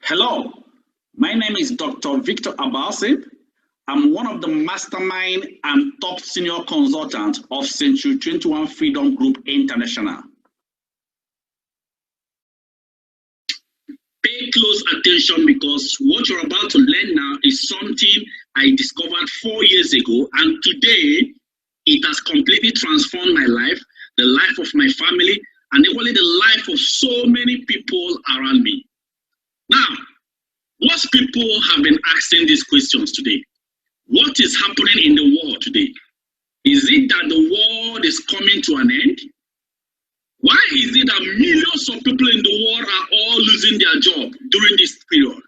Hello, my name is Dr. Victor Abasib. I'm one of the mastermind and top senior consultant of Century 21 Freedom Group International. Pay close attention because what you're about to learn now is something I discovered 4 years ago, and today it has completely transformed my life, the life of my family, and equally the life of so many people around me. Now, most people have been asking these questions today. What is happening in the world today? Is it that the world is coming to an end? Why is it that millions of people in the world are all losing their job during this period?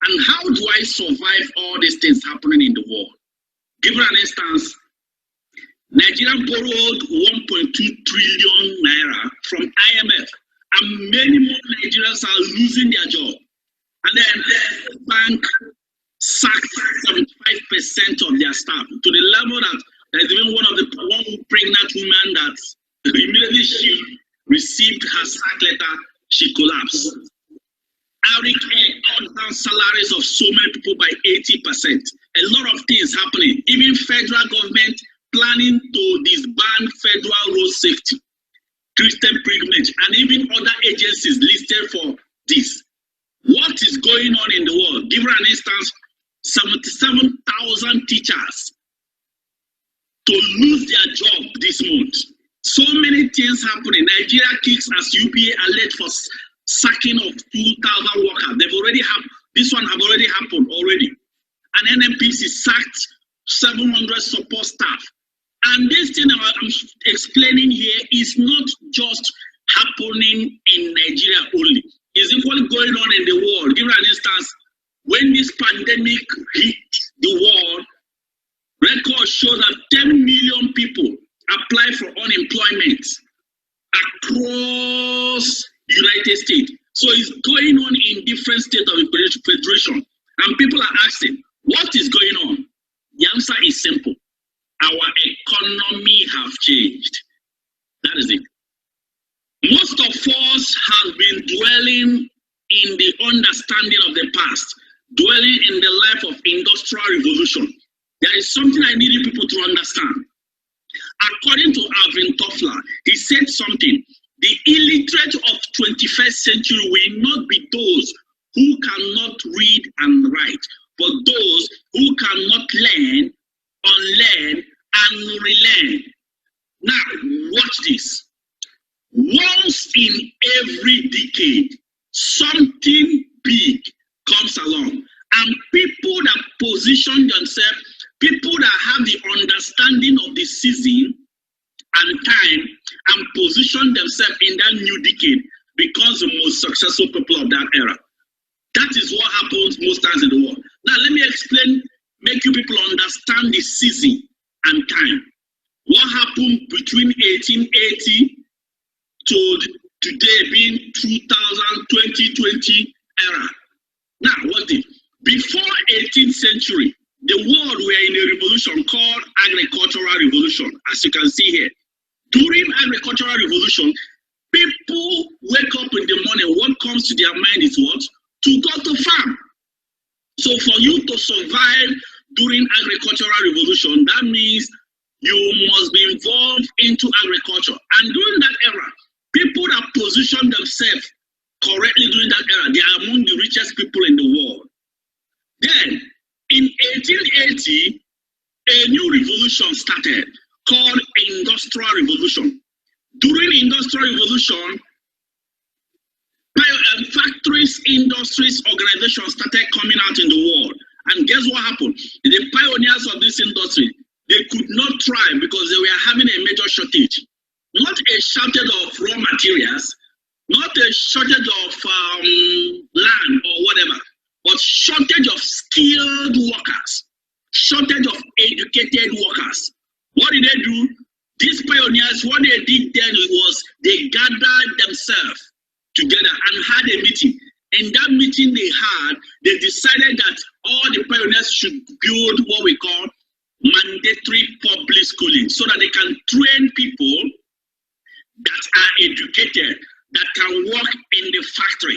And how do I survive all these things happening in the world? Give an instance. Nigeria borrowed 1.2 trillion naira from IMF, and many more Nigerians are losing their job. And then the bank sacked 75% of their staff to the level that there's even one pregnant woman that immediately she received her sack letter, she collapsed. Hurricane cut down salaries of so many people by 80%. A lot of things happening. Even federal government planning to disband federal road safety, Christian pilgrimage, and even other agencies listed for this. What is going on in the world? Give an instance, 77,000 teachers to lose their job this month. So many things happening. Nigeria kicks as UPA alert for sacking of 2,000 workers. They've already happened. This one have already happened already. And NNPC sacked 700 support staff. And this thing I'm explaining here is not just happening in Nigeria only. It's equally going on in the world. Give an instance, when this pandemic hit the world, records show that 10 million people applied for unemployment across the United States. So it's going on in different states of the federation. And people are asking, what is going on? The answer is simple. Our economy have changed. That is it. Most of us have been dwelling in the understanding of the past, dwelling in the life of industrial revolution. There is something I need you people to understand. According to Alvin Toffler, he said something. The illiterate of 21st century will not be those who cannot read and write, but those who cannot learn, unlearn, and relearn. Now, watch this. Once in every decade, something big comes along, and people that position themselves, people that have the understanding of the season and time, and position themselves in that new decade, becomes the most successful people of that era. That is what happens most times in the world. Now, let me explain, make you people understand the season and time. What happened between 1880 to today being 2020 era. Now, what did? Before 18th century, the world were in a revolution called agricultural revolution, as you can see here. During agricultural revolution, people wake up in the morning, what comes to their mind is what? To go to farm. So for you to survive during agricultural revolution, that means you must be involved into agriculture. And during that era, people that position themselves correctly during that era, they are among the richest people in the world. Then, in 1880, a new revolution started called Industrial Revolution. During Industrial Revolution, factories, industries, organizations started coming out in the world. And guess what happened? The pioneers of this industry, they could not thrive because they were having a major shortage. Not a shortage of raw materials, not a shortage of land or whatever, but shortage of skilled workers, shortage of educated workers. What did they do? These pioneers, what they did then was they gathered themselves together and had a meeting. In that meeting they decided that all the pioneers should build what we call mandatory public schooling so that they can train people that are educated, that can work in the factory,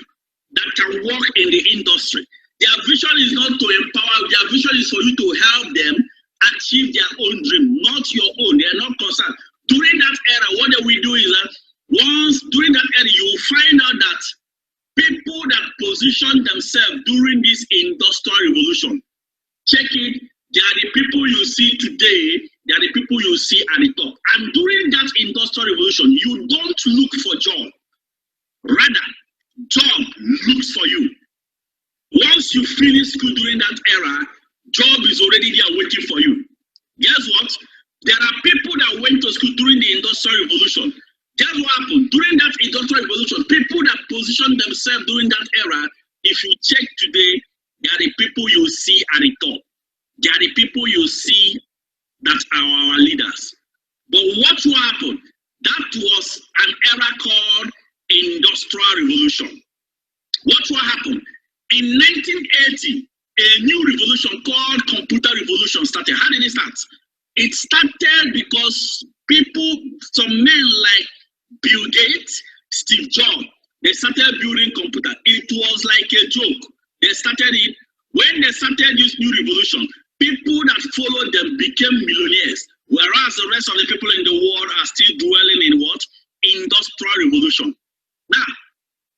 that can work in the industry. Their vision is not to empower, their vision is for you to help them achieve their own dream, not your own. They are not concerned. During that era, what they will do is that during that era, you will find out that people that position themselves during this industrial revolution, check it, they are the people you see today, they are the people you see at the top. And during that industrial revolution, you don't look for job. Rather, job looks for you. Once you finish school during that era, job is already there waiting for you. Guess what? There are people that went to school during the industrial revolution. Guess what happened? During that industrial revolution, people that positioned themselves during that era, if you check today, they are the people you see at the top. They are the people you see that are our leaders. But what will happen? That was an era called industrial revolution. What will happen? In 1980, a new revolution called computer revolution started. How did it start? It started because some men like Bill Gates, Steve Jobs, they started building computer. It was like a joke. They started it. When they started this new revolution, people that followed them became millionaires, whereas the rest of the people in the world are still dwelling in what? Industrial revolution. Now,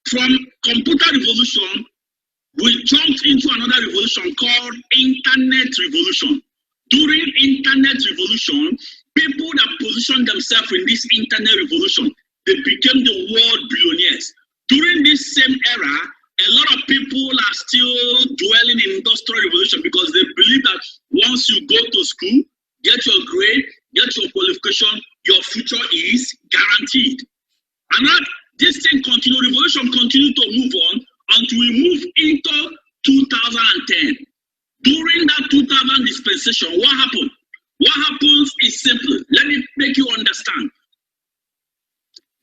from computer revolution, we jumped into another revolution called internet revolution. During internet revolution, people that positioned themselves in this internet revolution, they became the world billionaires. During this same era, a lot of people are still dwelling in industrial revolution because they believe that once you go to school, get your grade, get your qualification, your future is guaranteed. And that this thing continued, revolution continued to move on until we move into 2010. During that 2000 dispensation, what happened? What happens is simple. Let me make you understand.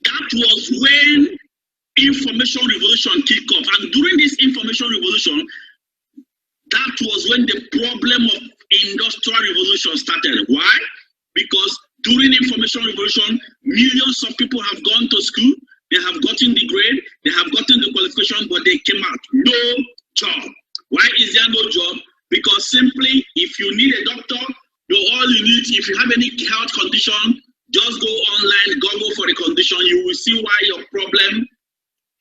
That was when information revolution kicked off. And during this information revolution, that was when the problem of industrial revolution started. Why? Because during information revolution, millions of people have gone to school, they have gotten the grade, they have gotten the qualification, but they came out. No job. Why is there no job? Because simply, if you need a doctor, all you need, if you have any health condition, just go online, Google for the condition, you will see why your problem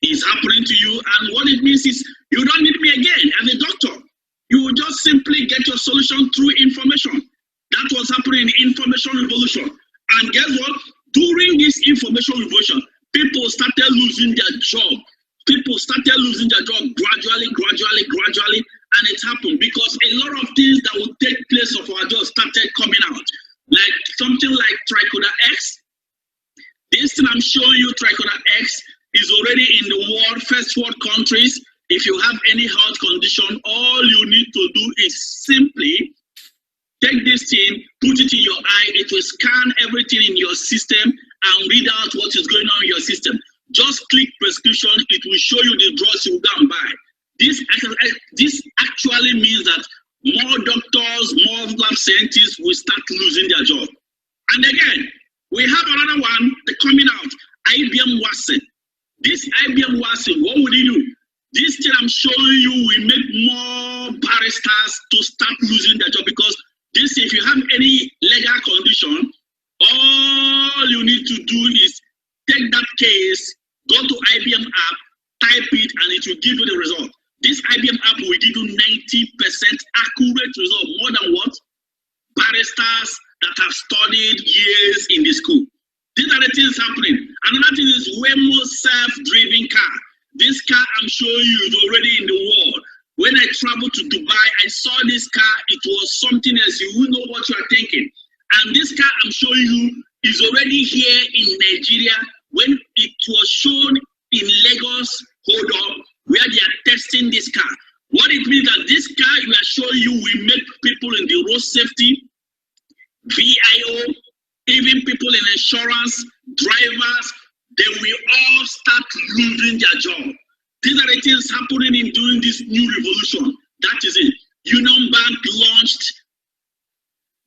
is happening to you. And what it means is, you don't need me again as a doctor. You will just simply get your solution through information. That was happening in the information revolution. And guess what? During this information revolution, people started losing their job. People started losing their job gradually, and it happened because a lot of things that would take place of our jobs started coming out. Like something like Trichoder X. This thing I'm showing you, Trichoder X, is already in the world, first world countries. If you have any health condition, all you need to do is simply take this thing, put it in your eye, it will scan everything in your system and read out what is going on in your system. Just click prescription, it will show you the drugs you will go and buy. This actually means that more doctors, more lab scientists will start losing their job. And again, we have another one coming out, IBM Watson. This IBM Watson, what would it do? This thing I'm showing you will make more barristers to start losing their job because this, if you have any legal condition, all you need to do is take that case, go to IBM app, type it, and it will give you the result. This IBM app will give you 90% accurate result, more than what? Barristers that have studied years in the school. These are the things happening. Another thing is Waymo self-driving car. This car I'm showing you is already in the world. When I traveled to Dubai, I saw this car. It was something else. You will know what you are thinking. And this car I'm showing you is already here in Nigeria. When it was shown in Lagos, hold up, where they are testing this car. What it means that this car we are showing you will make people in the road safety, VIO, even people in insurance, drivers, they will all start losing their job. These are the things happening during this new revolution. That is it. Union Bank launched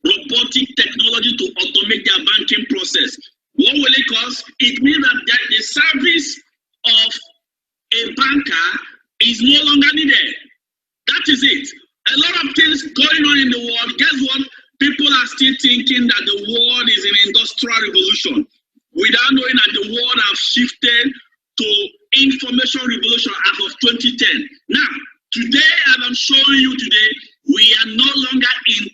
robotic technology to automate their banking process. What will it cost? It means that the service of a banker is no longer needed. That is it. A lot of things going on in the world. Guess what? People are still thinking that the world is an industrial revolution without knowing that the world has shifted to information revolution as of 2010. Now, today, as I'm showing you today, we are no longer in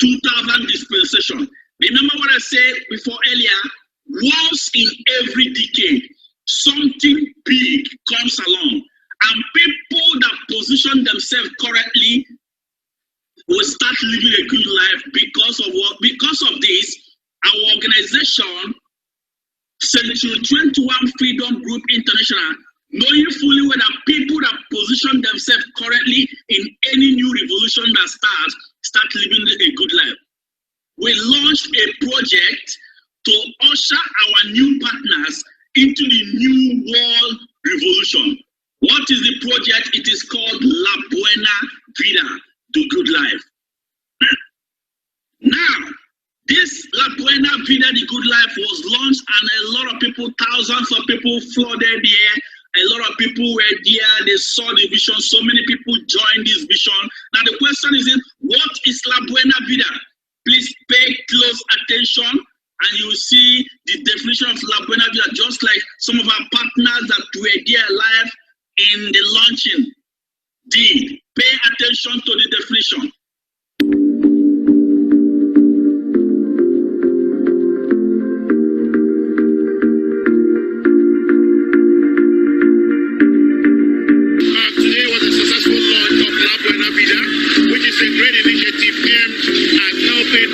2000 dispensation. Remember what I said before earlier? Once in every decade, something big comes along, and people that position themselves correctly will start living a good life because of what? Because of this, our organization, Century 21 Freedom Group International, knowing fully well that people that position themselves correctly in any new revolution that start living a good life. We launched a project to usher our new partners into the new world revolution. What is the project? It is called La Buena Vida, the good life. Now, this La Buena Vida, the good life was launched, and a lot of people, thousands of people flooded here. A lot of people were there, they saw the vision, so many people joined this vision. Now the question is, what is La Buena Vida? Please pay close attention, and you will see the definition of La Buena Vida, just like some of our partners that were there live in the launching did. Pay attention to the definition. It's a great initiative aimed at helping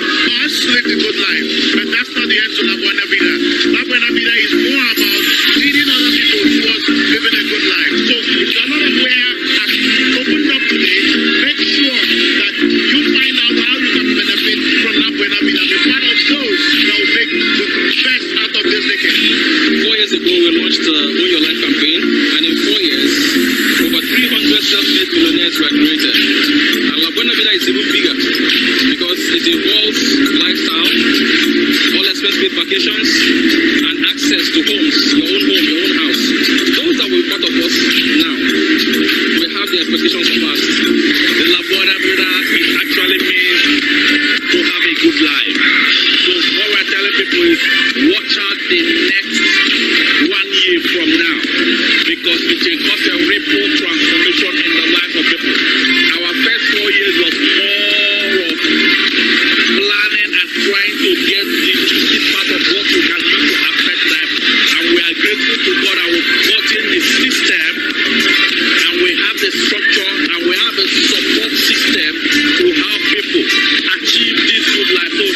us live the good life. But that's not the end to La Buena Vida. La Buena Vida is more about leading other people towards living a good life. So if you're not aware, as we opened up today, make sure that you find out how you can benefit from La Buena Vida. Be part of those that will make the best out of this decade. 4 years ago, we launched the Own Your Life campaign, and in 4 years, over 300 self-made millionaires were created. And La Buena Vida is even bigger because it involves lifestyle, all expense-paid vacations, and access to homes, your own home, your own house. Those that will be part of us now, we have the expectations of us. The La Buena Vida is actually made to have a good life. So what we're telling people is, watch out the next 1 year from now, because it will cause a ripple transformation in the life of people. Our first 4 years was more of planning and trying to get the juicy part of what we can do to affect them. And we are grateful to God that we've gotten the system, and we have the structure, and we have a support system to help people achieve this good life. So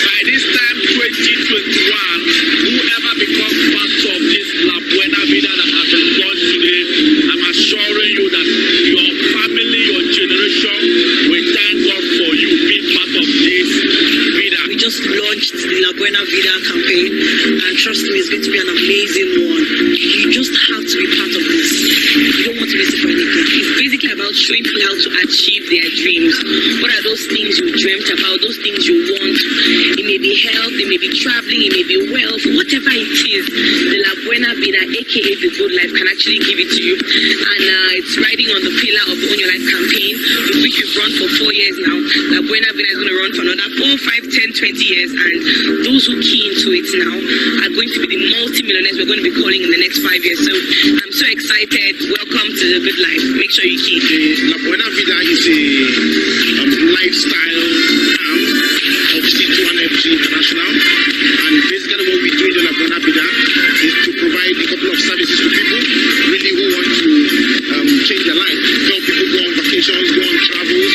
by this time, 2021, whoever becomes part of this La Buena Vida that has been launched today, I'm assuring you that your family, your generation will thank God for you being part of this vida. We just launched the La Buena Vida campaign, and trust me, it's going to be an amazing one. You just have to be part of this. You don't want to miss it for anything. It's basically about showing people how to achieve their dreams. What are those things you dreamt about, those things you want? It may be health, it may be traveling, it may be wealth, whatever it is. The La Buena Vida, aka the good life, can actually give it to you. And it's riding on the pillar of the Own Your Life campaign, which we've run for 4 years now. La Buena Vida is going to run for another 4, 5, 10, 20 years. And those who key into it now are going to be the multi-millionaires we're going to be calling in the next 5 years. So I'm so excited. Welcome to the good life. Make sure you key. La Buena Vida is a lifestyle arm of C2NFG International, and basically what we do in La Buena Vida is to provide a couple of services to people really who want to change their life, help people go on vacations, go on travels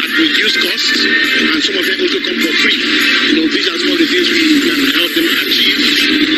at reduced costs, and some of them also come for free. You know, these are some of the things we can help them achieve.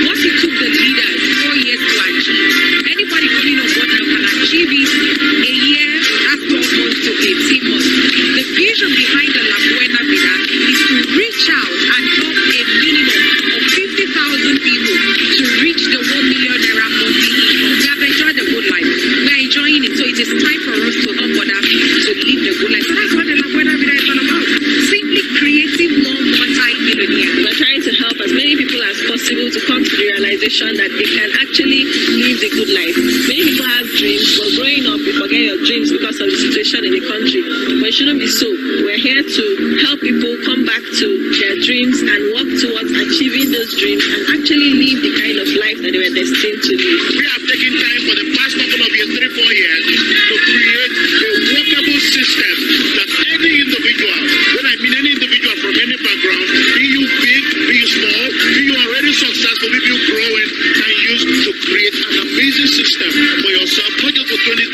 What it took the leaders 4 years to achieve, anybody coming on board now can achieve it a year, that's 12 months to 18 months. The vision behind the La Buena Vida is to reach out and help a minimum of 50,000 people to reach the 1 million naira monthly income. We have enjoyed the good life. We are enjoying it, so it is time for us to help others to live the good life. So that's what the La Buena Vida is all about. Simply creating more multi-millionaires. We're trying to help as many people as possible to come to the realization that they can actually live the good life. Many people have dreams, but growing up, you forget your dreams because of the situation in the country. But it shouldn't be so. We're here to help people come back to their dreams and work towards achieving those dreams and actually live the kind of life that they were destined to live. We have taken time for the past couple of years, 3-4 years, to create a workable system that any individual, when I mean any individual from any background, be you big, be you small, be you already successful, be you growing, can use to create an amazing system for yourself, not just for 2020,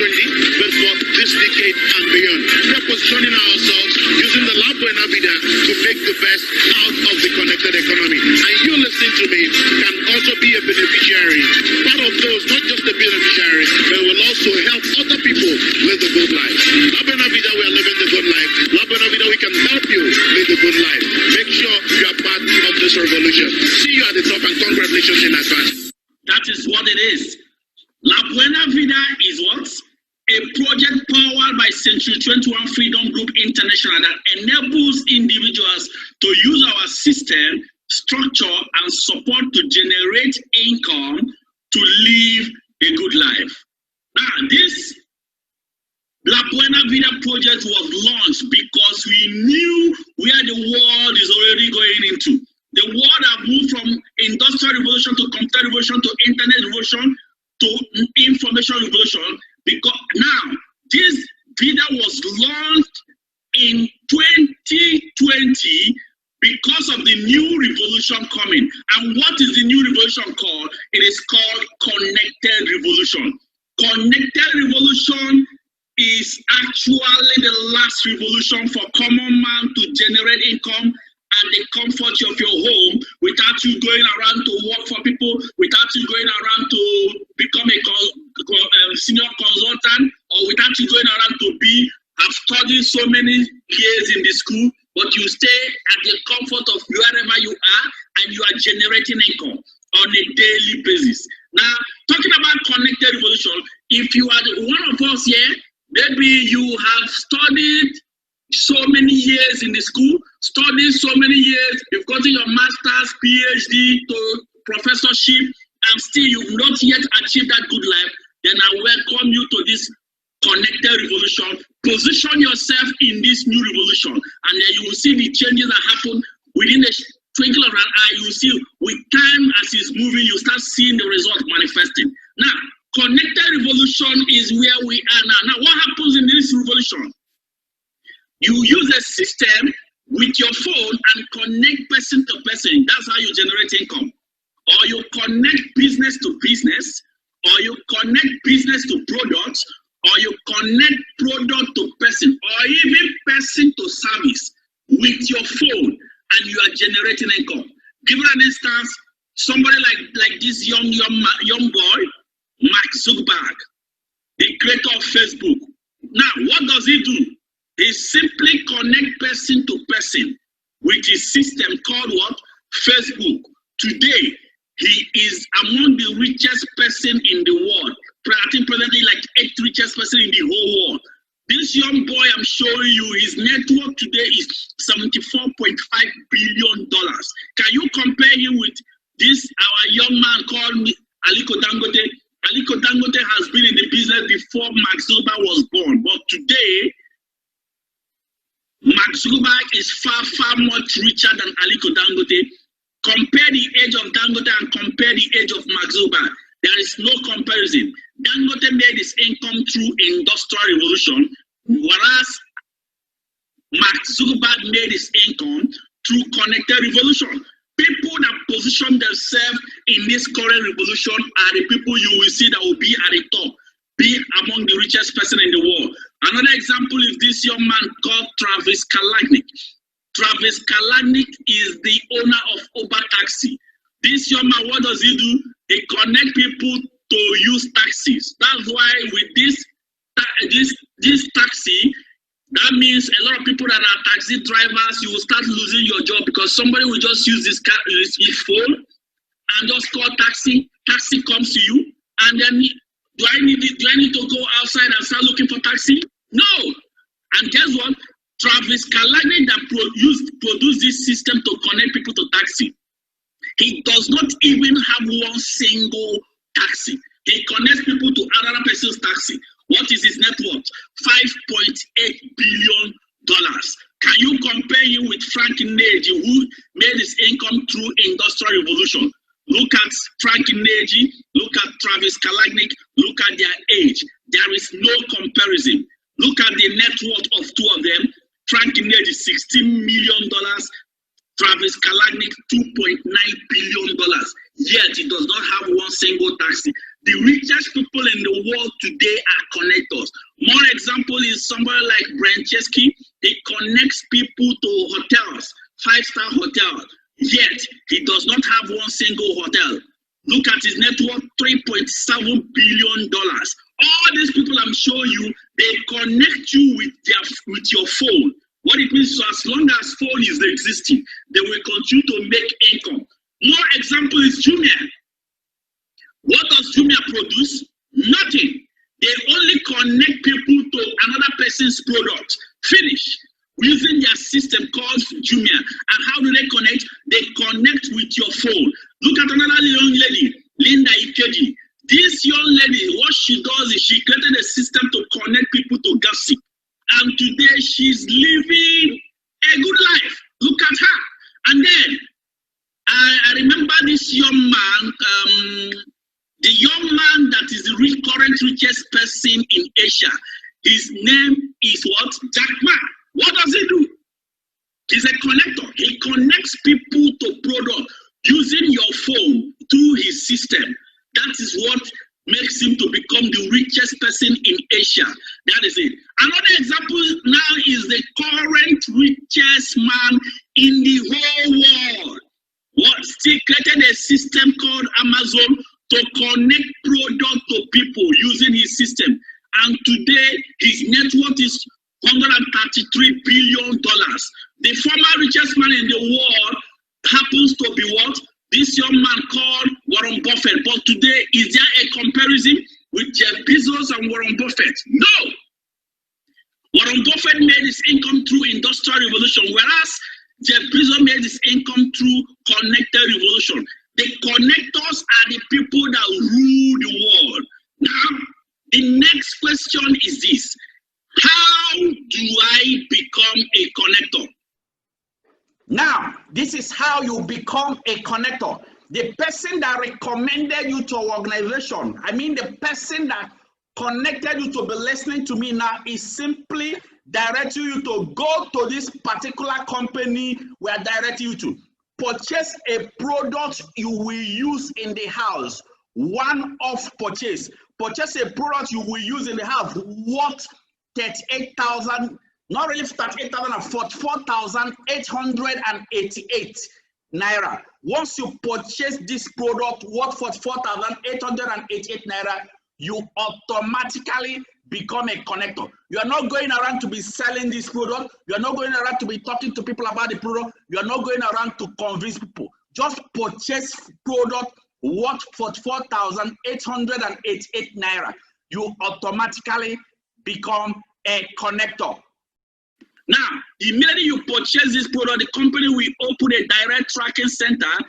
but for this decade and beyond. We are positioning ourselves using the Buena Vida to make the best out of the connected economy. And you listening to me can also be a beneficiary. Part of those, not just the beneficiary, but will also help other people live the good life. Buena Vida, we are living the good life. Buena Vida, we can help you live the good life. Make sure you are part of this revolution. See you at the top and congratulations in advance. That is what it is. La Buena Vida is what? A project powered by Century 21 Freedom Group International that enables individuals to use our system, structure, and support to generate income to live a good life. Now, this La Buena Vida project was launched because we knew where the world is already going into. The world have moved from industrial revolution to computer revolution to internet revolution to information revolution. Because now this video was launched in 2020 because of the new revolution coming. And what is the new revolution called? It is called connected revolution. Connected revolution is actually the last revolution for common man to generate income and the comfort of your home without you going around to work for people, without you going around to become a senior consultant, or without you going around to have studied so many years in the school, but you stay at the comfort of wherever you are and you are generating income on a daily basis. Now, talking about connected revolution, if you are one of us here, maybe you have studied so many years in the school, studied so many years, you've gotten your master's, PhD, to professorship, and still you've not yet achieved that good life, then I welcome you to this connected revolution. Position yourself in this new revolution, and then you will see the changes that happen within a twinkle of an eye. You will see with time as it's moving, you start seeing the result manifesting. Now, connected revolution is where we are now. Now, what happens in this revolution? You use a system with your phone and connect person to person. That's how you generate income. Or you connect business to business, or you connect business to products, or you connect product to person, or even person to service with your phone, and you are generating income. Give an instance, somebody like this young boy, Mark Zuckerberg, the creator of Facebook. Now, what does he do? He simply connect person to person with his system called what? Facebook. Today, he is among the richest person in the world. I think presently like 8th richest person in the whole world. This young boy I'm showing you, his net worth today is $74.5 billion. Can you compare him with this, our young man called Aliko Dangote? Aliko Dangote has been in the business before Mark Zuckerberg was born. But today, Mark Zuckerberg is far much richer than Aliko Dangote. Compare the age of Dangote and compare the age of Mark Zuckerberg. There is no comparison. Dangote made his income through industrial revolution, whereas Mark Zuckerberg made his income through connected revolution. People that position themselves in this current revolution are the people you will see that will be at the top, be among the richest person in the world. Another example is this young man called Travis Kalanick. Travis Kalanick is the owner of Uber Taxi. This young man, what does he do? He connects people to use taxis. That's why with this taxi, that means a lot of people that are taxi drivers, you will start losing your job because somebody will just use his phone and just call taxi. Taxi comes to you, and then do I need to go outside and start looking for taxi? No. And guess what? Travis Kalanick that produced this system to connect people to taxi. He does not even have one single taxi. He connects people to another person's taxi. What is his net worth? $5.8 billion. Can you compare him with Frank Neji, who made his income through Industrial Revolution? Look at Frank Neji, look at Travis Kalanick, look at their age. There is no comparison. Look at the net worth of two of them. Frank Neji, $16 million. Travis Kalanick, $2.9 billion. Yet he does not have one single taxi. The richest people in the world today are connectors. More example is somebody like Brent Chesky. He connects people to hotels, 5-star hotels. Yet he does not have one single hotel. Look at his net worth, $3.7 billion. All these people I'm showing you, they connect you with your phone. What it means is, as long as phone is existing, they will continue to make income. More example is Jumia. What does Jumia produce? Nothing. They only connect people to another person's product. Finish. Using their system called Jumia. And how do they connect? They connect with your phone. Look at another young lady, Linda Ikeji. This young lady, what she does is she created a system to connect people to gossip. And today she's living a good life. Look at her. And then I remember this young man, the young man that is the current richest person in Asia. His name is what? Jack Ma. What does he do? He's a connector. He connects people to product using your phone through his system. That is what makes him to become the richest person in Asia. That is it. Another example now is the current richest man in the whole world. He created a system called Amazon to connect product to people using his system. And today, his net worth is $133 billion. The former richest man in the world happens to be what? This young man called Warren Buffett. But today, is there a comparison with Jeff Bezos and Warren Buffett? No. Warren Buffett made his income through Industrial Revolution, whereas Jeff Bezos made his income through Connected Revolution. The connectors are the people that rule the world. Now, the next question is this. How do I become a connector? Now, this is how you become a connector. The person that recommended you to an organization, I mean the person that connected you to be listening to me now, is simply directing you to go to this particular company we are directing you to. Purchase a product you will use in the house. One-off purchase. Purchase a product you will use in the house. What? 38,000, not really 38,000, 44,888 naira. Once you purchase this product worth 44,888 naira, you automatically become a connector. You are not going around to be selling this product. You are not going around to be talking to people about the product. You are not going around to convince people. Just purchase product worth 44,888 naira. You automatically become a connector. Now, immediately you purchase this product, the company will open a direct tracking center.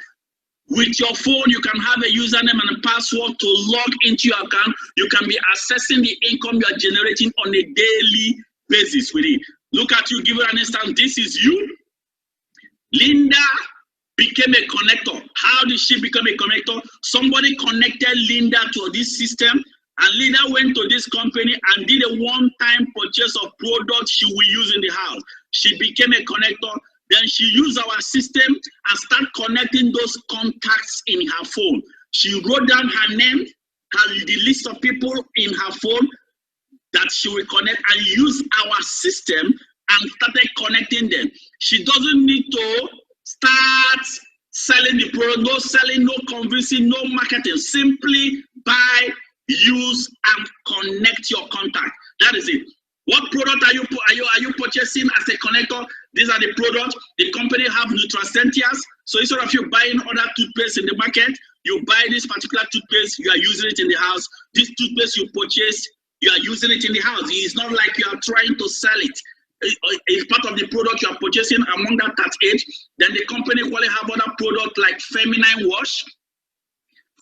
With your phone, you can have a username and a password to log into your account. You can be accessing the income you are generating on a daily basis with it. Look at you, give it an instance. This is you. Linda became a connector. How did she become a connector? Somebody connected Linda to this system, and Linda went to this company and did a one-time purchase of products she will use in the house. She became a connector. Then she used our system and started connecting those contacts in her phone. She wrote down her name, the list of people in her phone that she will connect, and use our system and started connecting them. She doesn't need to start selling the product, no selling, no convincing, no marketing. Simply buy, use, and connect your contact. That is it. What product are you purchasing as a connector? These are the products. The company have nutraceuticals. So instead of you buying other toothpaste in the market, you buy this particular toothpaste, you are using it in the house. This toothpaste you purchase, you are using it in the house. It's not like you are trying to sell it. It's part of the product you are purchasing among that 38. Then the company will have other products like feminine wash,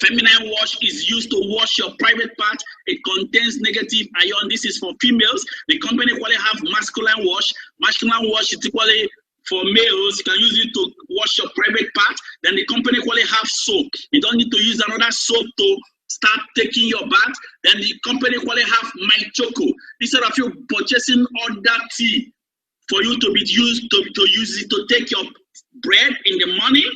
Feminine wash is used to wash your private part. It contains negative ion. This is for females. The company equally have masculine wash. Masculine wash is equally for males. You can use it to wash your private part. Then the company equally have soap. You don't need to use another soap to start taking your bath. Then the company equally have My Choco. Instead of you purchasing other tea for you to be used to use it to take your bread in the morning,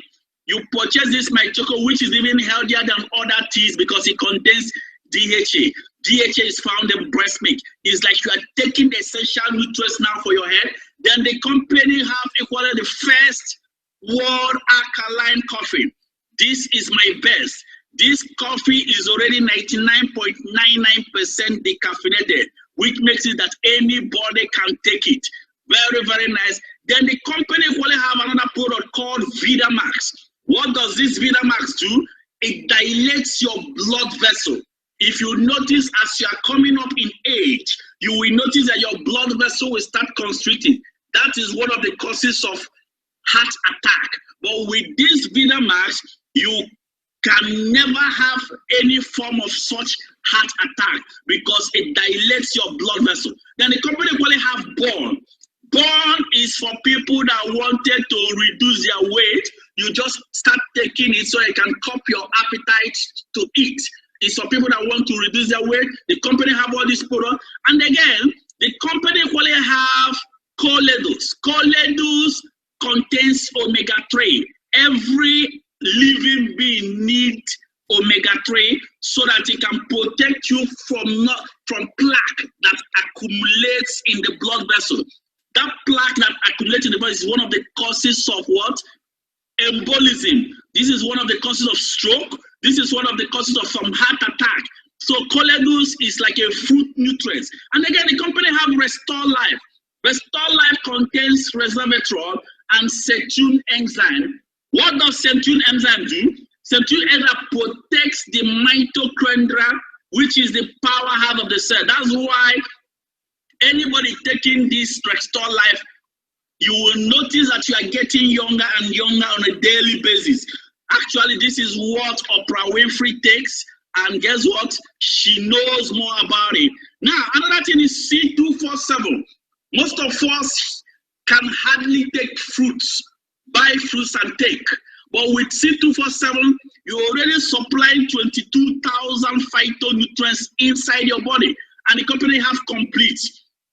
you purchase this My Choco, which is even healthier than other teas because it contains DHA. DHA is found in breast milk. It's like you are taking the essential nutrients now for your head. Then the company have equally the first world alkaline coffee. This is my best. This coffee is already 99.99% decaffeinated, which makes it that anybody can take it. Very, very nice. Then the company equally have another product called VitaMax. What does this VitaMax do? It dilates your blood vessel. If you notice as you are coming up in age, you will notice that your blood vessel will start constricting. That is one of the causes of heart attack. But with this VitaMax, you can never have any form of such heart attack because it dilates your blood vessel. Then the company equally have Born. Born is for people that wanted to reduce their weight. You just start taking it so you can curb your appetite to eat. It's for people that want to reduce their weight. The company have all these products. And again, the company equally have Choleduz. Choleduz contains omega-3. Every living being needs omega-3 so that it can protect you from plaque that accumulates in the blood vessel. That plaque that accumulates in the body is one of the causes of what? Embolism. This is one of the causes of stroke. This is one of the causes of some heart attack. So Choleduz is like a fruit nutrient. And again, the company have Restore Life. Restore Life contains resveratrol and centune enzyme. What does centune enzyme do? Centune enzyme protects the mitochondria, which is the powerhouse of the cell. That's why anybody taking this Restore Life, you will notice that you are getting younger and younger on a daily basis. Actually, this is what Oprah Winfrey takes, and guess what? She knows more about it. Now, another thing is C247. Most of us can hardly take fruits, buy fruits and take. But with C247, you're already supplying 22,000 phytonutrients inside your body. And the company have Complete.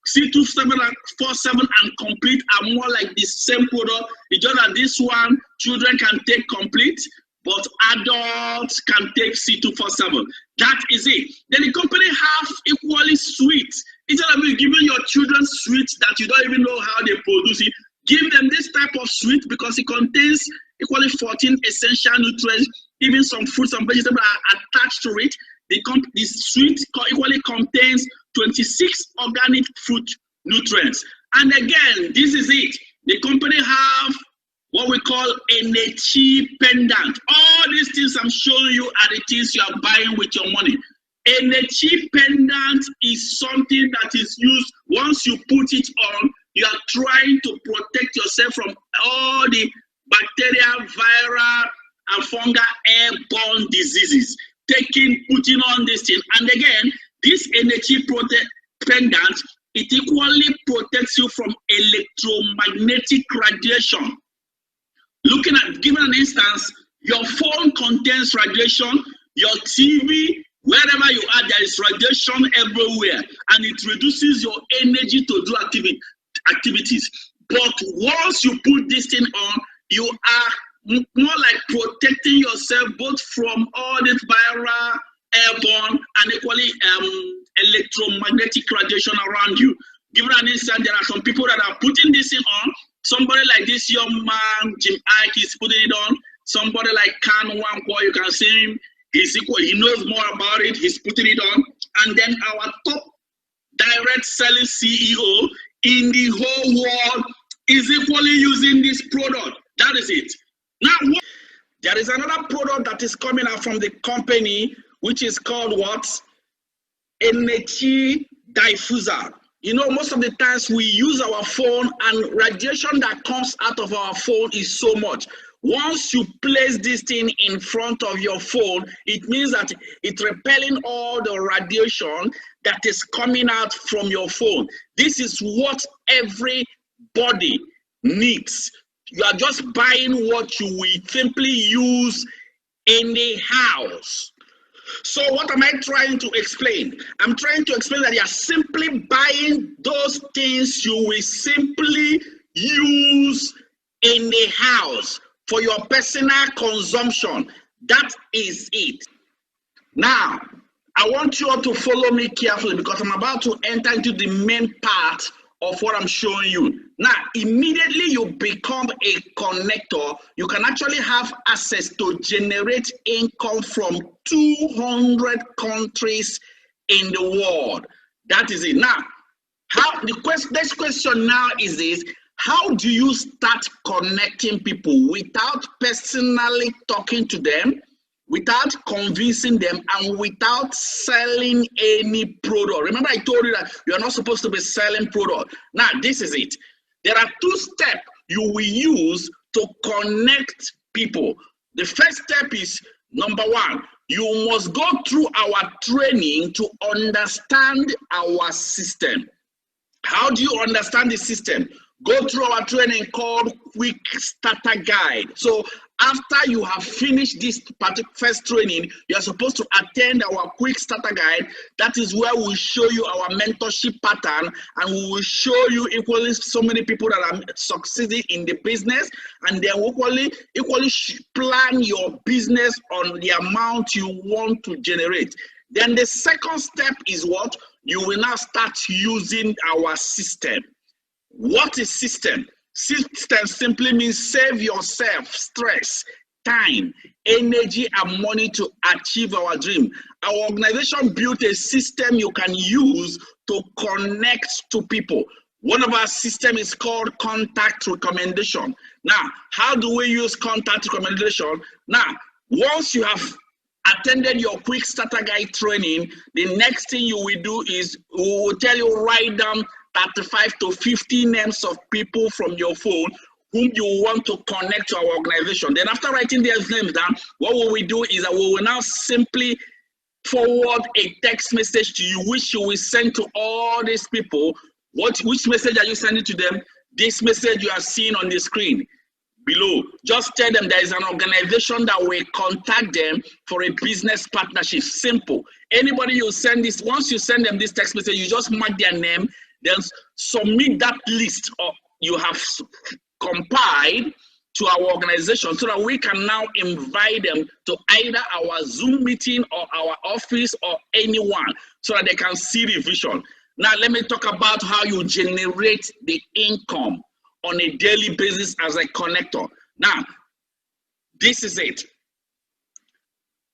C247 and Complete are more like the same product. It's just that this one, children can take Complete, but adults can take C247. That is it. Then the company have equally sweets. Instead of you giving your children sweets that you don't even know how they produce it, give them this type of sweet because it contains equally 14 essential nutrients. Even some fruits and vegetables are attached to it. The sweet equally contains 26 organic fruit nutrients. And again, this is it. The company have what we call energy pendant. All these things I'm showing you are the things you are buying with your money. Energy pendant is something that is used once you put it on. You are trying to protect yourself from all the bacterial, viral, and fungal airborne diseases. Putting on this thing. And again, this energy pendant, it equally protects you from electromagnetic radiation. Giving an instance, your phone contains radiation, your TV, wherever you are, there is radiation everywhere, and it reduces your energy to do activities. But once you put this thing on, you are more like protecting yourself both from all this viral, airborne, and equally electromagnetic radiation around you. Given an instance, there are some people that are putting this thing on. Somebody like this young man, Jim Ike, is putting it on. Somebody like Kan Wankwo, you can see him. He knows more about it. He's putting it on. And then our top direct selling CEO in the whole world is equally using this product. That is it. Now, there is another product that is coming out from the company, which is called what? Energy diffuser. You know, most of the times we use our phone and radiation that comes out of our phone is so much. Once you place this thing in front of your phone, it means that it's repelling all the radiation that is coming out from your phone. This is what everybody needs. You are just buying what you will simply use in the house. So what am I trying to explain? I'm trying to explain that you are simply buying those things you will simply use in the house for your personal consumption. That is it. Now, I want you all to follow me carefully because I'm about to enter into the main part of what I'm showing you. Now, immediately you become a connector, you can actually have access to generate income from 200 countries in the world. That is it. Now, next question now is this: how do you start connecting people without personally talking to them, without convincing them, and without selling any product? Remember, I told you that you are not supposed to be selling product. Now, this is it. There are 2 steps you will use to connect people. The first step is, number 1, you must go through our training to understand our system. How do you understand the system? Go through our training called Quick Starter Guide. So after you have finished this first training, you are supposed to attend our Quick Starter Guide. That is where we'll show you our mentorship pattern, and we will show you equally so many people that are succeeding in the business, and then equally plan your business on the amount you want to generate. Then the second step is what? You will now start using our system. What is system? System simply means save yourself stress, time, energy, and money to achieve our dream. Our organization built a system you can use to connect to people. One of our systems is called contact recommendation. Now, how do we use contact recommendation? Now, once you have attended your Quick Starter Guide training, the next thing you will do is we will tell you write down 35 to 50 names of people from your phone whom you want to connect to our organization. Then after writing their names down, what will we do is that we will now simply forward a text message to you, which you will send to all these people. Which message are you sending to them? This message you are seeing on the screen below. Just tell them there is an organization that will contact them for a business partnership. Simple. Anybody you send this, once you send them this text message, you just mark their name, then submit that list of you have compiled to our organization so that we can now invite them to either our Zoom meeting or our office or anyone so that they can see the vision. Now, let me talk about how you generate the income on a daily basis as a connector. Now, this is it.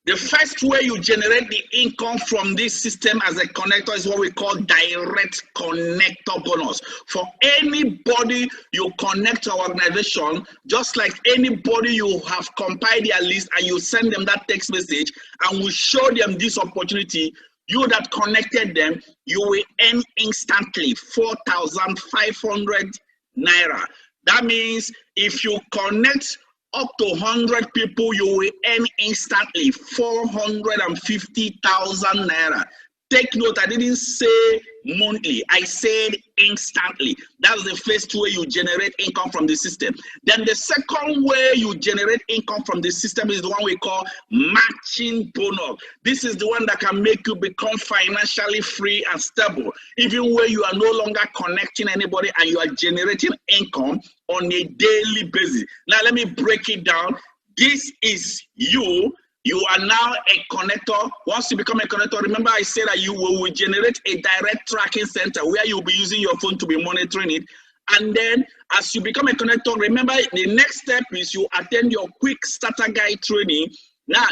The first way you generate the income from this system as a connector is what we call direct connector bonus. For anybody you connect to our organization, just like anybody you have compiled their list and you send them that text message and we show them this opportunity, you that connected them, you will earn instantly 4,500 naira. That means if you connect up to 100 people, you will earn instantly 450,000 naira. Take note, I didn't say monthly, I said instantly. That's the first way you generate income from the system. Then the second way you generate income from the system is the one we call matching bonus. This is the one that can make you become financially free and stable, even where you are no longer connecting anybody and you are generating income on a daily basis. Now let me break it down. This is you. You are now a connector. Once you become a connector, remember I said that you will generate a direct tracking center where you'll be using your phone to be monitoring it. And then as you become a connector, remember the next step is you attend your Quick Starter Guide training. Now,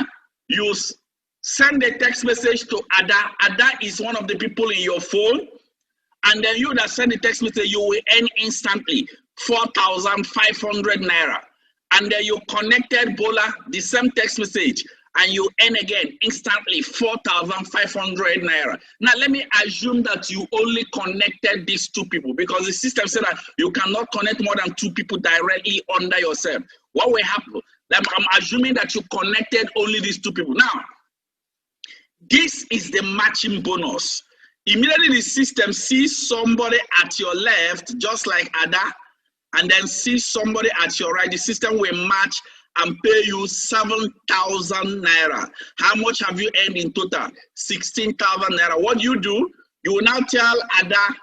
you send a text message to Ada. Ada is one of the people in your phone. And then you that send the text message, you will earn instantly 4,500 naira. And then you connected Bola, the same text message, and you earn again instantly 4,500 naira. Now let me assume that you only connected these 2 people because the system said that you cannot connect more than 2 people directly under yourself. what will happen? Like, I'm assuming that you connected only these 2 people. Now, this is the matching bonus. Immediately the system sees somebody at your left, just like Ada, and then sees somebody at your right. The system will match and pay you 7,000 naira. How much have you earned in total? 16,000 naira. What do? You will now tell Ada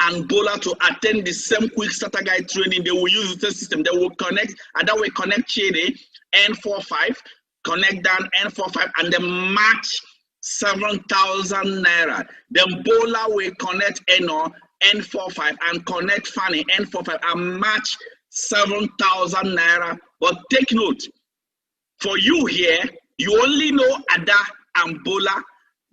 and Bola to attend the same quick starter guide training. They will use the system. They will connect. Ada will connect Chede, N45, connect down N45, and then match 7,000 naira. Then Bola will connect Eno, N45, and connect Fanny, N45, and match 7,000 naira. But take note, for you here, you only know Ada and Bola,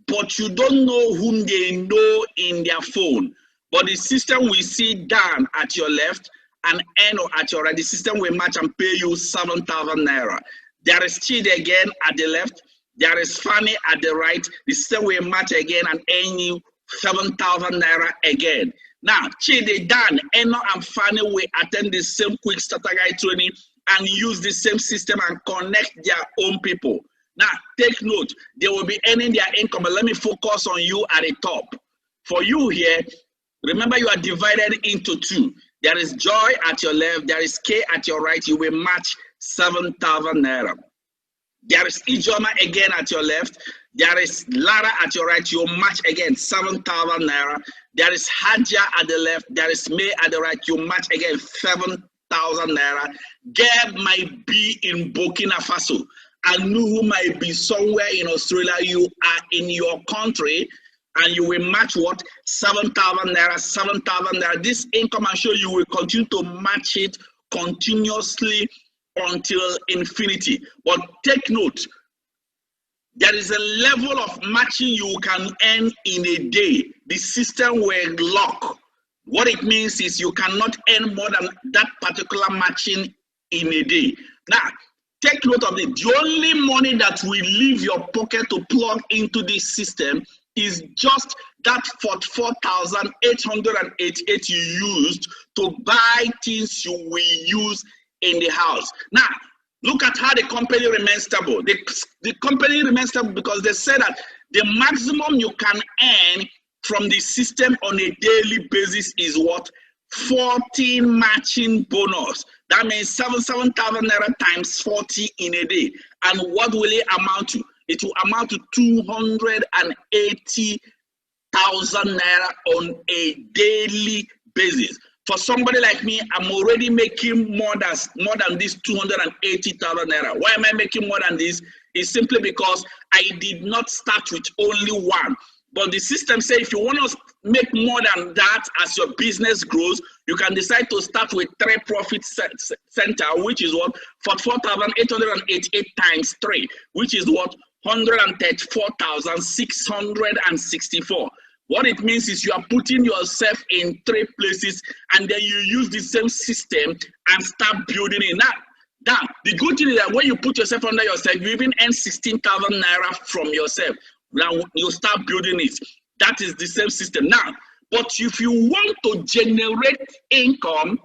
but you don't know whom they know in their phone. But the system will see Dan at your left and Eno at your right. The system will match and pay you 7,000 naira. There is Chide again at the left. There is Fanny at the right. The system will match again and earn you 7,000 naira again. Now, Chide, Dan, Eno, and Fanny will attend the same quick starter guide training and use the same system and connect their own people. Now, take note, they will be earning their income, but let me focus on you at the top. For you here, remember you are divided into 2. There is Joy at your left, there is K at your right, you will match 7,000 naira. There is Ijoma again at your left, there is Lara at your right, you will match again 7,000 naira. There is Hadja at the left, there is May at the right, you match again 7,000 naira. Geb might be in Burkina Faso, and Nuhu might be somewhere in Australia. You are in your country, and you will match what? 7,000 naira, 7,000 naira. This income, I'm sure you will continue to match it continuously until infinity. But take note, there is a level of matching you can earn in a day. The system will lock. What it means is you cannot earn more than that particular matching in a day. Now, take note of it. The only money that will leave your pocket to plug into this system is just that 44,888 you used to buy things you will use in the house. Now, look at how the company remains stable. The company remains stable because they say that the maximum you can earn from the system on a daily basis is what? 14 matching bonus. That means 7,000 naira times 40 in a day. And what will it amount to? It will amount to 280,000 naira on a daily basis. For somebody like me, I'm already making more than this 280,000 naira. Why am I making more than this? It's simply because I did not start with only one. But the system says if you want to make more than that as your business grows, you can decide to start with 3 profit center, which is what? 44,888 times 3, which is what? 134,664. What it means is you are putting yourself in 3 places and then you use the same system and start building it. Now, the good thing is that when you put yourself under yourself, you even earn 16,000 naira from yourself. Now you start building it. That is the same system. Now, but if you want to generate income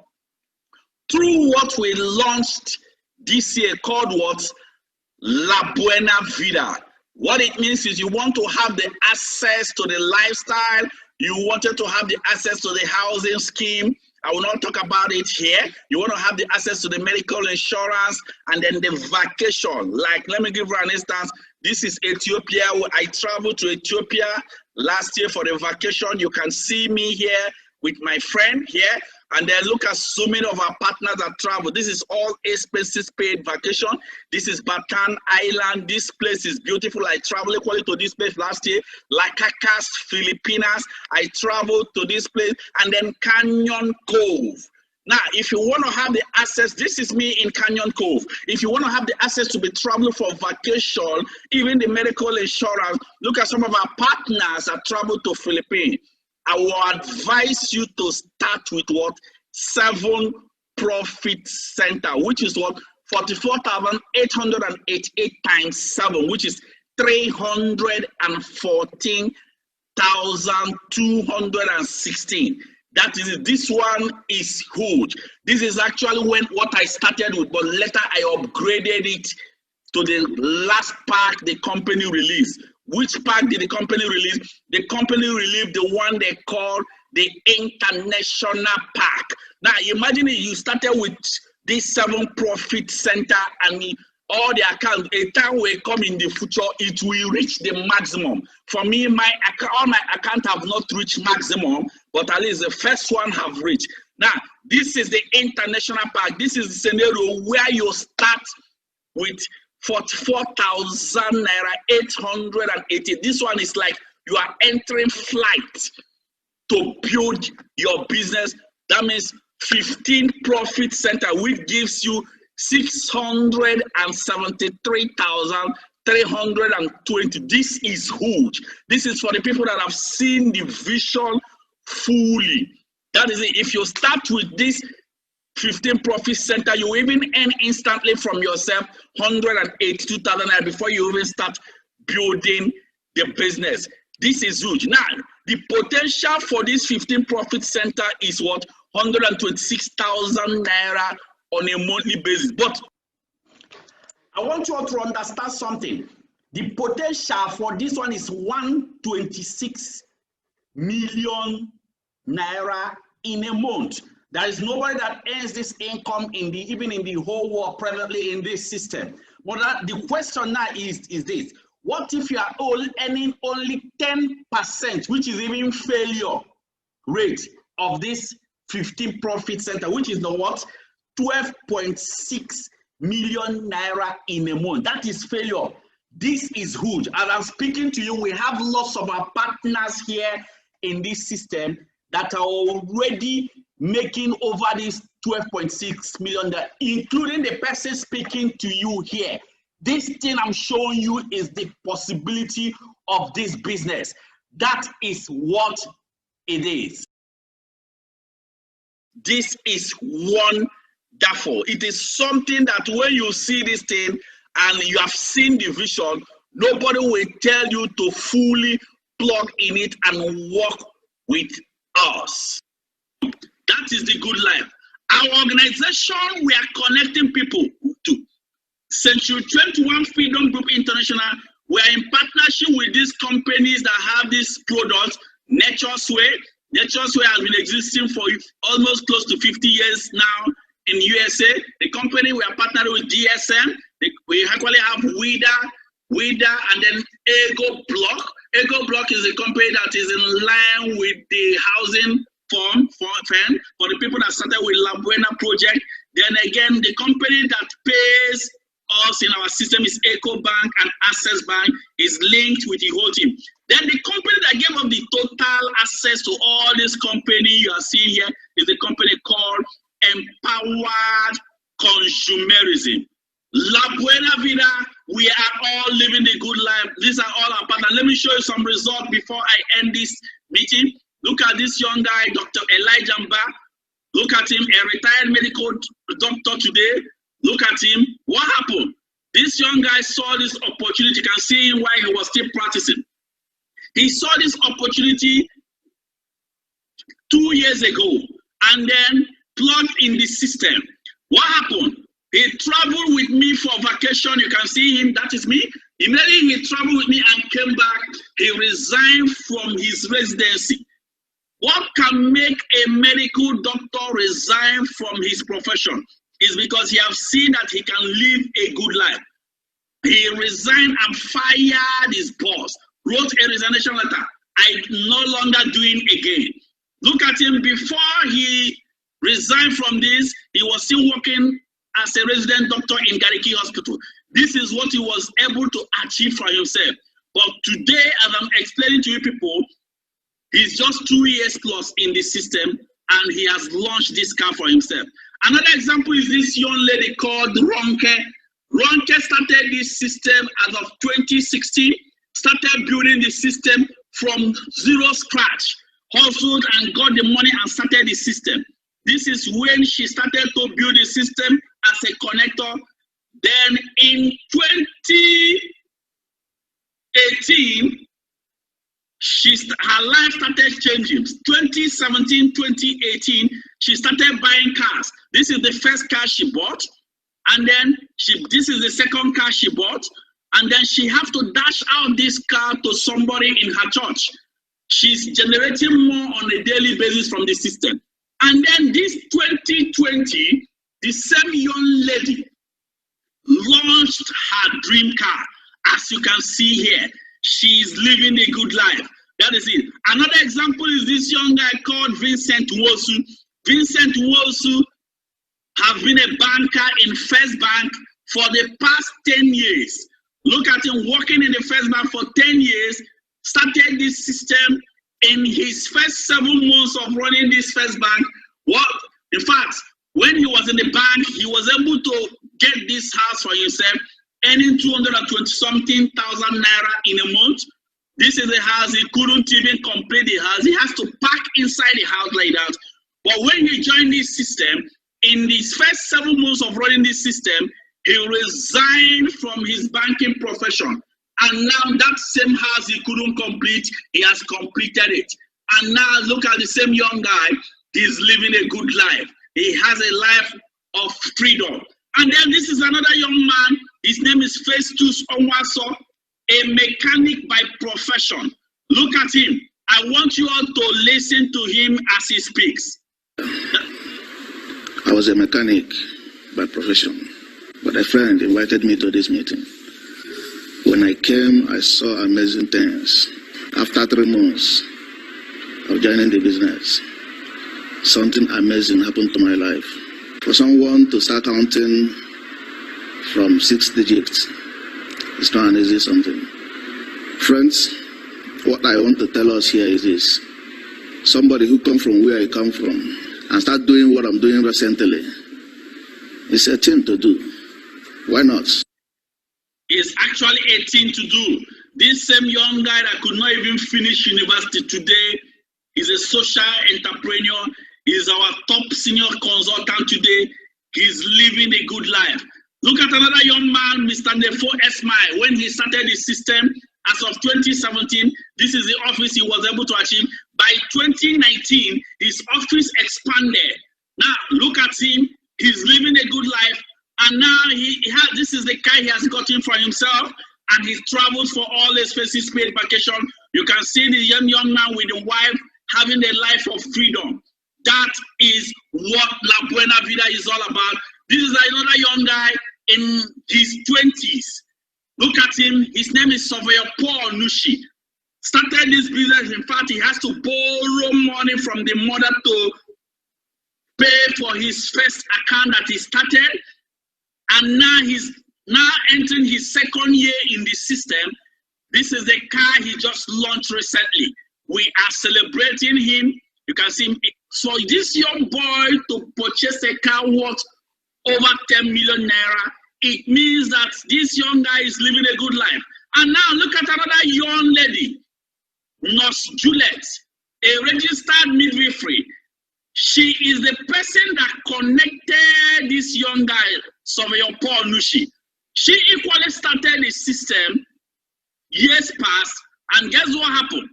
through what we launched this year called what? La Buena Vida. What it means is you want to have the access to the lifestyle, you wanted to have the access to the housing scheme. I will not talk about it here. You want to have the access to the medical insurance and then the vacation. Like, let me give you an instance. This is Ethiopia. I traveled to Ethiopia last year for the vacation. You can see me here with my friend here. And then look at so many of our partners that travel. This is all expenses paid vacation. This is Bataan Island. This place is beautiful. I traveled equally to this place last year. Lacacas, Filipinas. I traveled to this place. And then Canyon Cove. Now, if you want to have the access, this is me in Canyon Cove. If you want to have the access to be traveling for vacation, even the medical insurance, look at some of our partners that travel to Philippines. I will advise you to start with what? 7 profit center, which is what? 44,888 times 7, which is 314,216. That is, this one is huge. This is actually what I started with, but later I upgraded it to the last pack the company released. Which pack did the company release? The company released the one they call the International Pack. Now imagine you started with this 7 profit center and all the accounts. A time will come in the future, it will reach the maximum. For me, all my accounts have not reached maximum, but at least the first one have reached. Now, this is the International Pack. This is the scenario where you start with 44,000 naira 880. This one is like you are entering flight to build your business. That means 15 profit center, which gives you 673,320. This is huge. This is for the people that have seen the vision fully. That is it. If you start with this 15 profit center, you even earn instantly from yourself 182,000 naira before you even start building the business. This is huge. Now, the potential for this 15 profit center is what? 126,000 naira on a monthly basis. But I want you all to understand something. The potential for this one is 126 million naira in a month. There is nobody that earns this income even in the whole world privately in this system. But the question now is this: what if you are earning only 10%, which is even failure rate of this 15 profit center, which is the what? 12.6 million naira in a month. That is failure. This is huge. As I'm speaking to you, we have lots of our partners here in this system that are already making over this 12.6 million, including the person speaking to you here. This thing I'm showing you is the possibility of this business. That is what it is. This is wonderful. It is something that when you see this thing and you have seen the vision, nobody will tell you to fully plug in it and work with us. That is the good life. Our organization, we are connecting people to Century 21 Freedom Group International. We are in partnership with these companies that have these products. Nature's Way. Nature's Way has been existing for almost close to 50 years now in USA. The company we are partnering with DSM. We actually have WIDA, and then Ego Block. Ego Block is a company that is in line with the housing for the people that started with La Buena project. Then again, the company that pays us in our system is Eco Bank, and Access Bank is linked with the whole team. Then the company that gave us the total access to all this company you are seeing here is the company called Empowered Consumerism. La Buena Vida, we are all living the good life. These are all our partners. Let me show you some results before I end this meeting. Look at this young guy, Dr. Elijah Mba. Look at him, a retired medical doctor today. Look at him. What happened? This young guy saw this opportunity. You can see him while he was still practicing. He saw this opportunity 2 years ago and then plugged in the system. What happened? He traveled with me for vacation. You can see him. That is me. Immediately he traveled with me and came back. He resigned from his residency. What can make a medical doctor resign from his profession is because he has seen that he can live a good life. He resigned and fired his boss, wrote a resignation letter. I'm no longer doing again. Look at him. Before he resigned from this, he was still working as a resident doctor in Gariki Hospital. This is what he was able to achieve for himself. But today, as I'm explaining to you people, he's just 2 years plus in the system and he has launched this car for himself. Another example is this young lady called Ronke. Ronke started this system as of 2016, started building the system from zero scratch, hustled and got the money and started the system. This is when she started to build the system as a connector. Then in 2018, her life started changing. 2017, 2018, she started buying cars. This is the first car she bought, and then this is the second car she bought, and then she have to dash out this car to somebody in her church. She's generating more on a daily basis from the system. And then this 2020, the same young lady launched her dream car. As you can see here, she's living a good life. That is it. Another example is this young guy called Vincent Wosu. Vincent Wosu have been a banker in First Bank for the past 10 years. Look at him working in the First Bank for 10 years, started this system in his first 7 months of running this First Bank. In fact, when he was in the bank, he was able to get this house for himself, earning 220-something thousand naira in a month. This is a house, he couldn't even complete the house. He has to park inside the house like that. But when he joined this system, in his first 7 months of running this system, he resigned from his banking profession. And now that same house he couldn't complete, he has completed it. And now look at the same young guy, he's living a good life. He has a life of freedom. And then this is another young man, his name is Festus Onwaso, a mechanic by profession. Look at him. I want you all to listen to him as he speaks. I was a mechanic by profession, but a friend invited me to this meeting. When I came, I saw amazing things. After 3 months of joining the business, something amazing happened to my life. For someone to start counting from 6 digits, it's not an easy something. Friends, what I want to tell us here is this. Somebody who comes from where I come from and start doing what I'm doing recently, it's a thing to do. Why not? It's actually a thing to do. This same young guy that could not even finish university today is a social entrepreneur. He's our top senior consultant today. He's living a good life. Look at another young man, Mr. Nefo Esmai. When he started his system, as of 2017, this is the office he was able to achieve. By 2019, his office expanded. Now, look at him. He's living a good life. And now this is the car he has gotten for himself. And he travels for all expenses paid vacation. You can see the young man with the wife having a life of freedom. That is what La Buena Vida is all about. This is another young guy in his 20s. Look at him. His name is Surveyor Paul Nushi. Started this business. In fact, he has to borrow money from the mother to pay for his first account that he started. And now he's entering his 2nd year in the system. This is the car he just launched recently. We are celebrating him. You can see him. So this young boy to purchase a car worth over 10 million naira, it means that this young guy is living a good life. And now look at another young lady, Nurse Juliet, a registered midwifery. She is the person that connected this young guy, Surveyor Paul Nushi. She equally started the system years past, and guess what happened?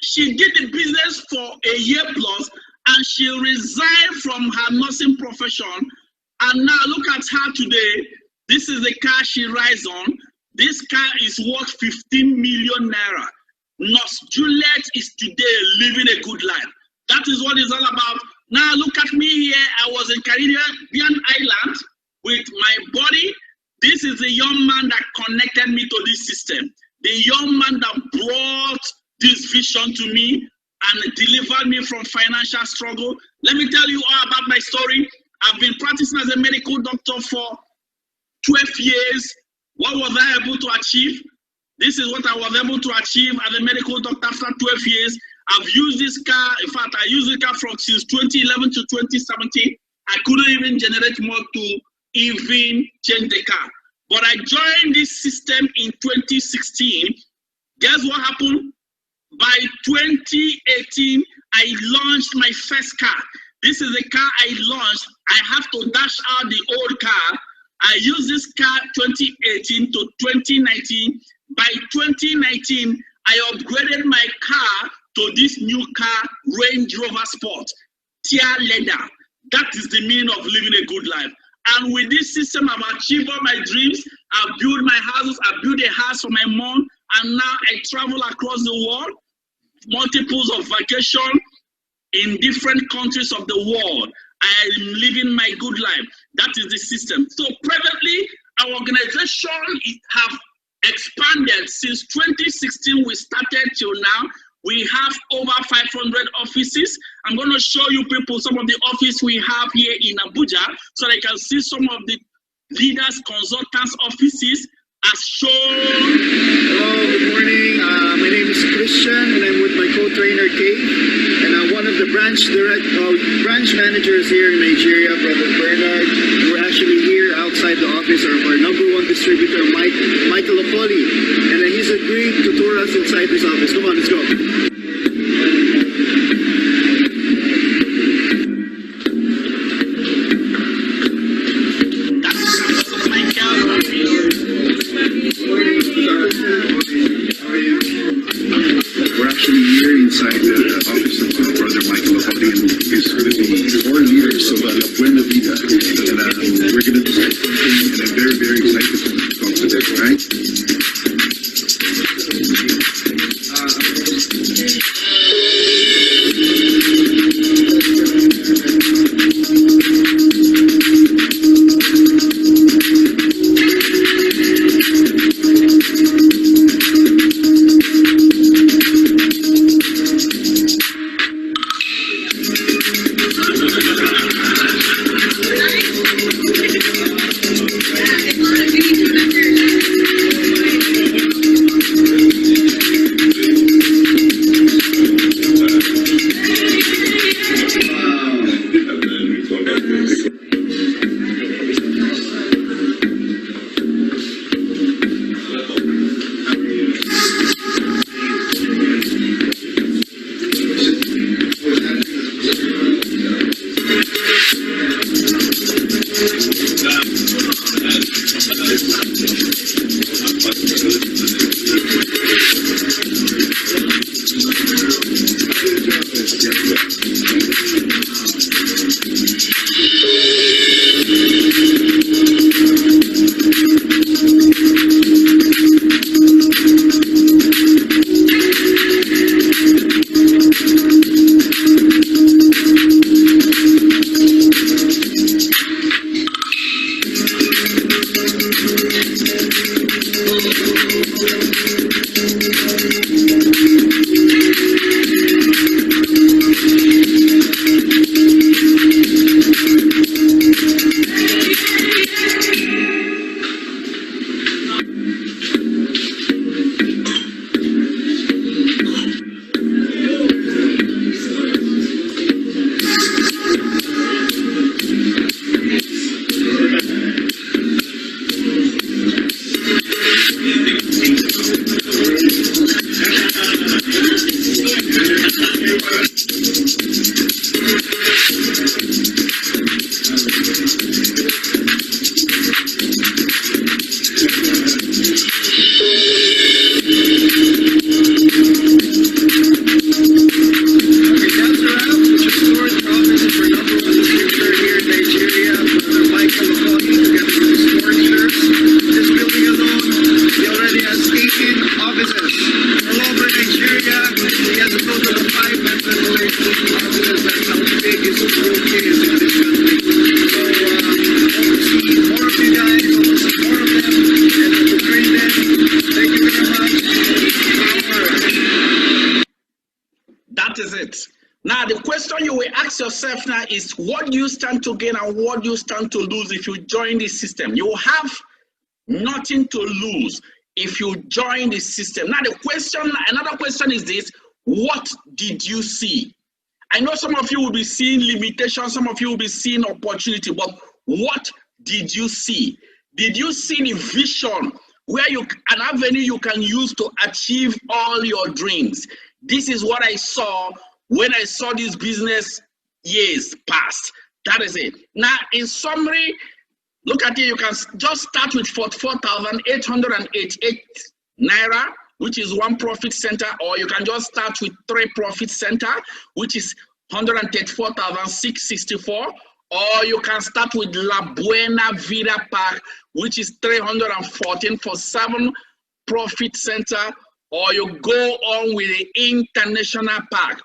She did the business for a year plus, and she resigned from her nursing profession. And now look at her today. This is the car she rides on. This car is worth 15 million naira. Nurse Juliet is today living a good life. That is what it's all about. Now look at me here. I was in Caribbean Island with my body. This is the young man that connected me to this system. The young man that brought this vision to me and delivered me from financial struggle. Let me tell you all about my story. I've been practicing as a medical doctor for 12 years. What was I able to achieve? This is what I was able to achieve as a medical doctor after 12 years. I've used this car. In fact, I used the car from since 2011 to 2017. I couldn't even generate more to even change the car. But I joined this system in 2016. Guess what happened? By 2018, I launched my first car. This is the car I launched. I have to dash out the old car. I used this car 2018 to 2019. By 2019, I upgraded my car to this new car, Range Rover Sport, tier leather. That is the meaning of living a good life. And with this system, I've achieved all my dreams. I've built my houses. I built a house for my mom. And now I travel across the world, multiples of vacation in different countries of the world. I am living my good life. That is the system. So presently, our organization have expanded since 2016. We started till now. We have over 500 offices. I'm going to show you people some of the offices we have here in Abuja so they can see some of the leaders, consultants offices as shown. Hello, good morning. My name is Christian and I'm with my co-trainer Kay. And one of the branch managers here in Nigeria, Brother Bernard. We're actually here outside the office of our #1 distributor, Michael Opoli. And then he's agreed to tour us inside this office. Come on, let's go. We're actually here inside the office of Brother Michael Opoli, and he's going to be 4 leaders of Buena Vida. And we're going to do something, and I'm very, very excited to talk to them, right? Yourself now is what you stand to gain and what you stand to lose if you join this system. You have nothing to lose if you join the system. Now another question is this: what did you see? I know some of you will be seeing limitations, some of you will be seeing opportunity, but what did you see? Did you see the vision where an avenue you can use to achieve all your dreams? This is what I saw when I saw this business years past. That is it. Now, in summary, look at it. You can just start with 44,888 naira which is 1 profit center, or you can just start with 3 profit center, which is 134,664, or you can start with La Buena Vida Park, which is 314 for 7 profit center, or you go on with the International Park,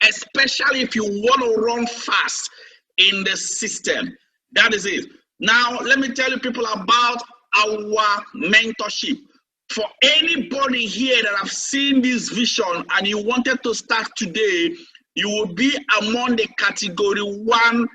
especially if you want to run fast in the system. That is it. Now, let me tell you people about our mentorship. For anybody here that have seen this vision and you wanted to start today, you will be among the category 1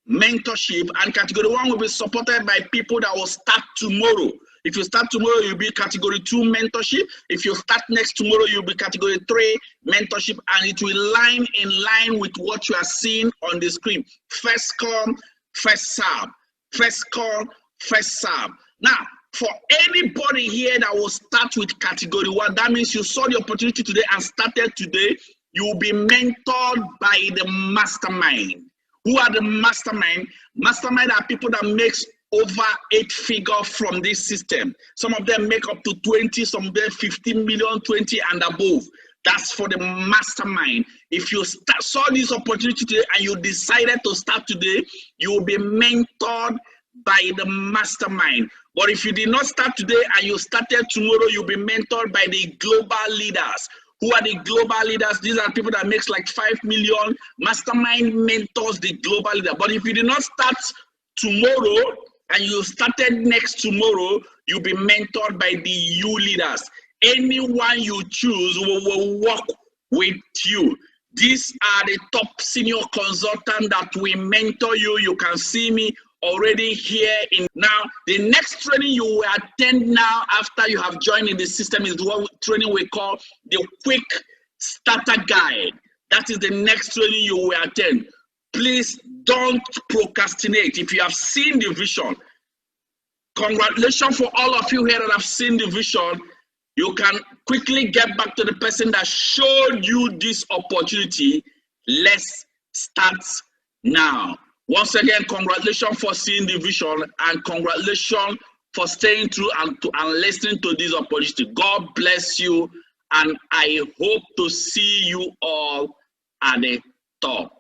mentorship, and category 1 will be supported by people that will start tomorrow. If you start tomorrow, you'll be category 2 mentorship. If you start next tomorrow, you'll be category 3 mentorship, and it will line in line with what you are seeing on the screen. First come, first serve. First come, first serve. Now, for anybody here that will start with category 1, that means you saw the opportunity today and started today, you will be mentored by the mastermind. Who are the mastermind? Mastermind are people that makes over 8 figures from this system. Some of them make up to 20, some of them 15 million, 20 and above. That's for the mastermind. If you saw this opportunity today and you decided to start today, you will be mentored by the mastermind. But if you did not start today and you started tomorrow, you'll be mentored by the global leaders. Who are the global leaders? These are people that makes like 5 million. Mastermind mentors the global leader. But if you did not start tomorrow and you started next tomorrow, you'll be mentored by the U leaders. Anyone you choose will work with you. These are the top senior consultants that will mentor you. You can see me already here in now. The next training you will attend now after you have joined in the system is what training we call the quick starter guide. That is the next training you will attend. Please don't procrastinate. If you have seen the vision, congratulations for all of you here that have seen the vision. You can quickly get back to the person that showed you this opportunity. Let's start now. Once again, congratulations for seeing the vision, and congratulations for staying through and listening to this opportunity. God bless you, and I hope to see you all at the top.